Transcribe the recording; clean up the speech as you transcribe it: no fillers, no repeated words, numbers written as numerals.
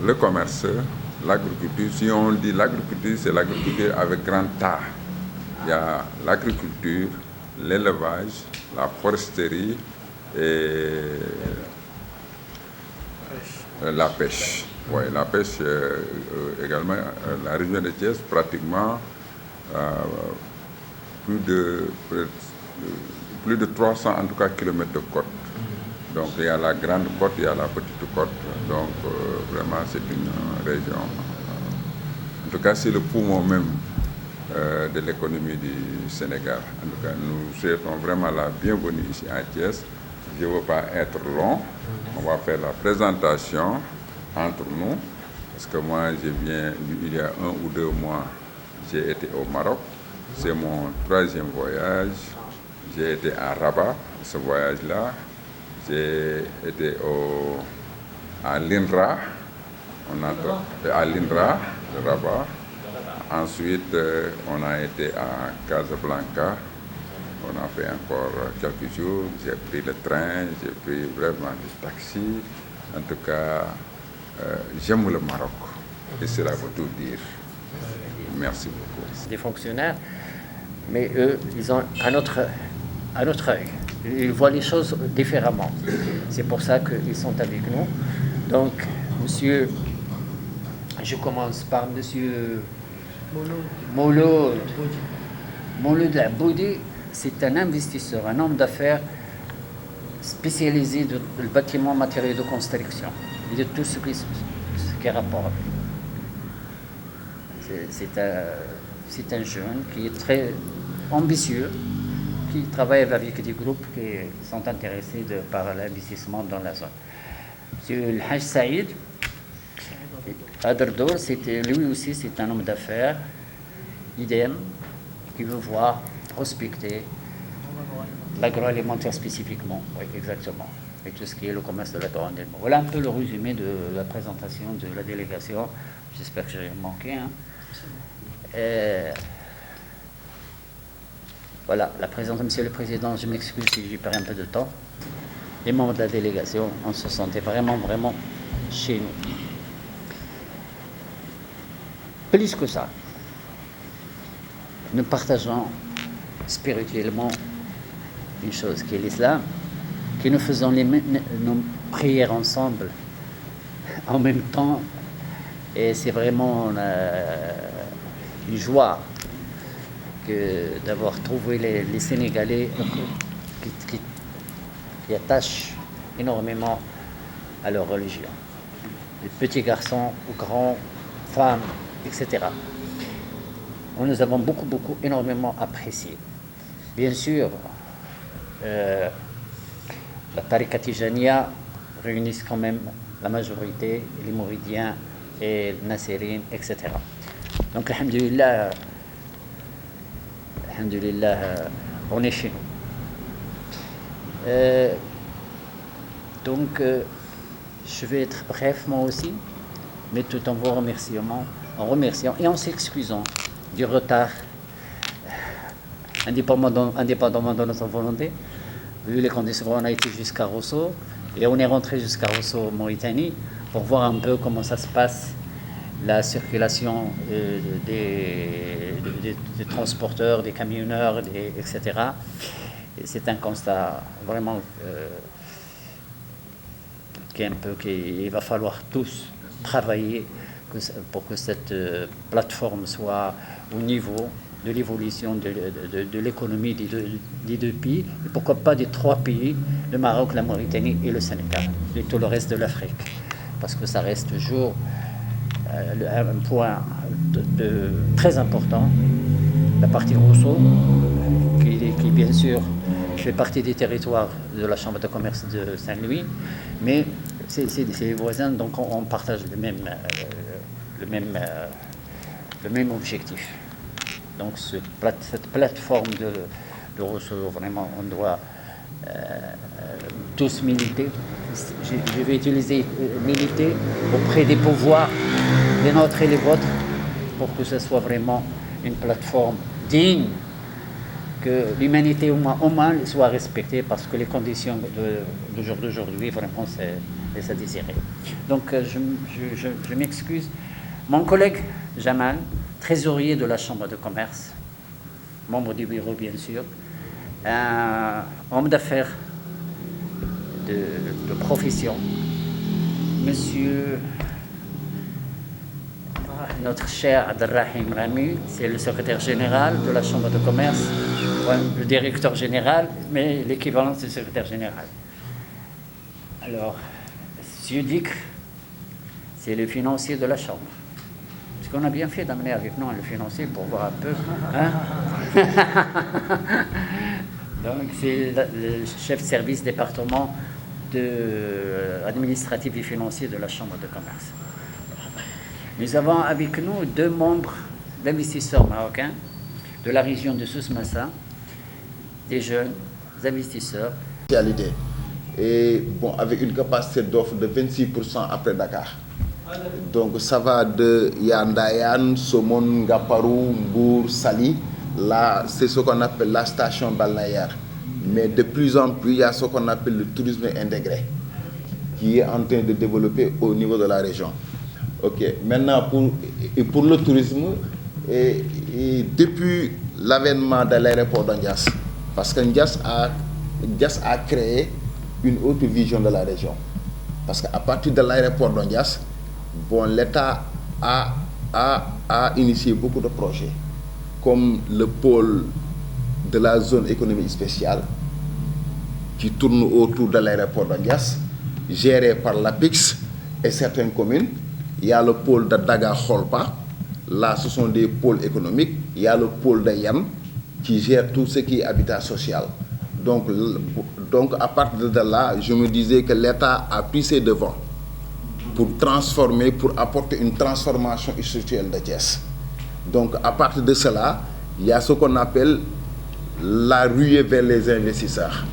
le commerce, l'agriculture. Si on dit l'agriculture, c'est l'agriculture avec grand A. Il y a l'agriculture, l'élevage, la foresterie et la pêche. Oui, la pêche également. La région de Thiès, pratiquement plus de 300 en tout cas kilomètres de côte. Donc il y a la grande côte, il y a la petite côte. Donc vraiment c'est une région. En tout cas c'est le poumon même de l'économie du Sénégal. En tout cas nous souhaitons vraiment la bienvenue ici à Thiès. Je ne veux pas être long. On va faire la présentation entre nous. Parce que moi je viens il y a 1 ou 2 mois, j'ai été au Maroc. C'est mon 3e voyage. J'ai été à Rabat, ce voyage-là. J'ai été à l'INRA, à l'INRA de Rabat. Ensuite, on a été à Casablanca. On a fait encore quelques jours. J'ai pris le train, j'ai pris vraiment le taxi. En tout cas, j'aime le Maroc. Et cela veut tout dire. Merci beaucoup. Des fonctionnaires, mais eux, ils ont un autre œil. Ils voient les choses différemment. C'est pour ça qu'ils sont avec nous. Donc, monsieur, je commence par monsieur Mouloud Aboudi. C'est un investisseur, un homme d'affaires spécialisé dans le bâtiment, matériaux de construction et de tout ce qui est rapport. C'est un jeune qui est très ambitieux, qui travaille avec des groupes qui sont intéressés par l'investissement dans la zone. Monsieur El Haj Saïd Aderdour, lui aussi c'est un homme d'affaires, idem, qui veut voir prospecter l'agroalimentaire spécifiquement, oui, exactement, et tout ce qui est le commerce de l'agroalimentaire. Voilà un peu le résumé de la présentation de la délégation. J'espère que j'ai rien manqué. Voilà, la présentation, Monsieur le Président, je m'excuse si j'ai perdu un peu de temps. Les membres de la délégation, on se sentait vraiment chez nous. Plus que ça, nous partageons spirituellement une chose qui est l'islam, que nous faisons nos prières ensemble en même temps, et c'est vraiment une joie d'avoir trouvé les Sénégalais qui attachent énormément à leur religion, les petits garçons aux grands, femmes, etc. Nous avons beaucoup énormément apprécié. Bien sûr, la Tariqa Tijaniya réunissent quand même la majorité, les Mouridiens et les Nassérines, etc. Donc, alhamdulillah, on est chez nous. Donc, je vais être bref moi aussi, mais tout en vous remerciant et en s'excusant du retard, indépendamment de notre volonté. Vu les conditions, on a été jusqu'à Rosso et on est rentré jusqu'à Rosso, Mauritanie, pour voir un peu comment ça se passe, la circulation des transporteurs, des camionneurs, etc. Et c'est un constat vraiment qu'il va falloir tous travailler pour que cette plateforme soit au niveau de l'évolution de l'économie des 2 pays, et pourquoi pas des 3 pays, le Maroc, la Mauritanie et le Sénégal, et tout le reste de l'Afrique. Parce que ça reste toujours un point très important, la partie Rosso, qui bien sûr fait partie des territoires de la Chambre de commerce de Saint-Louis, mais c'est les voisins, donc on partage le même objectif. Donc cette plateforme de Rosso, vraiment, on doit tous militer. Je vais utiliser militer auprès des pouvoirs, les nôtres et les vôtres, pour que ce soit vraiment une plateforme digne, que l'humanité au moins soit respectée, parce que les conditions d'aujourd'hui, vraiment, laisse à désirer. Donc je m'excuse. Mon collègue Jamal, trésorier de la Chambre de commerce, membre du bureau bien sûr, homme d'affaires de profession, monsieur notre cher Abdelrahim Rami, c'est le secrétaire général de la Chambre de commerce, le directeur général, mais l'équivalent du secrétaire général. Alors, M. Dick, c'est le financier de la Chambre. Parce qu'on a bien fait d'amener avec nous le financier pour voir un peu. Hein? Donc, c'est le chef de service département administratif et financier de la Chambre de commerce. Nous avons avec nous 2 membres d'investisseurs marocains de la région de Souss-Massa, des jeunes investisseurs. Et bon, avec une capacité d'offre de 26% après Dakar. Donc ça va de Yandayan, Somone, Ngaparou, Mbour, Sali. Là, c'est ce qu'on appelle la station balnéaire. Mais de plus en plus, il y a ce qu'on appelle le tourisme intégré, qui est en train de développer au niveau de la région. Ok, maintenant pour le tourisme, et depuis l'avènement de l'aéroport d'Andias, parce que Ndias a créé une autre vision de la région. Parce qu'à partir de l'aéroport d'Andias, bon, l'État a initié beaucoup de projets, comme le pôle de la zone économique spéciale, qui tourne autour de l'aéroport d'Andias, géré par l'APIX et certaines communes. Il y a le pôle de Daga-Kholpa, là ce sont des pôles économiques. Il y a le pôle de Yam, qui gère tout ce qui est habitat social. Donc à partir de là, je me disais que l'État a pris ses devants pour transformer, pour apporter une transformation structurelle de Thiès. Donc à partir de cela, il y a ce qu'on appelle la ruée vers les investisseurs.